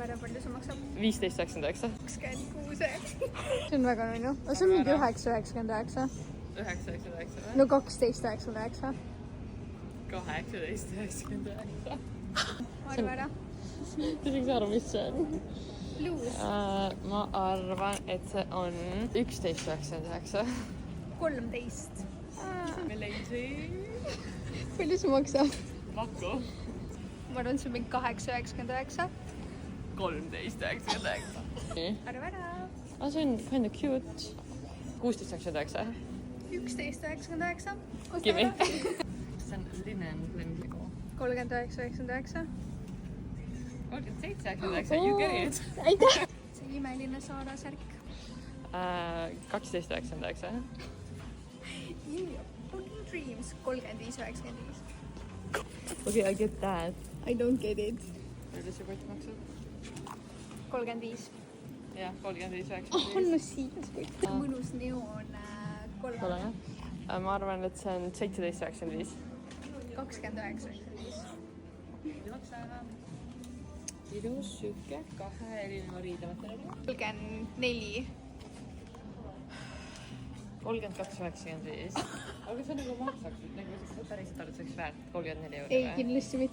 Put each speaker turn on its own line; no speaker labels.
arva, palju see maksab?
15,99.
26. See on väga nunnu. Aga see on mingi 9,99.
9,99 või?
No 12,99.
18,99.
Arva ära.
Te saaks aru, mis see on?
Luus.
Ma arvan, et see on 11,99.
13.
Me leidsin
Palju see maksab?
paku.
Ma arvan, see on mingi 8,99.
13,99.
Arva ära.
See on kind of cute. 16,99.
11,99.
Gimme. See on linen lemmiku.
39,99.
37,99. You get it.
Aitäh! See imeline Saara särk.
12,99.
In your fucking dreams. 35,95.
Okay, I get that.
I don't get it.
Palju see kott maksab?
35.
Jah, 35,99.
On no siis kõik. Mõnus neoon kollane.
Pole jah? Ma arvan, et see on 17,95.
29,95.
Ilus süke, 2 erineva riidematerjali.
34.
32,95. Aga see nagu maksaks, nagu päriselt arvad, see oleks väärt 34 €
Ei, kindlasti mitte.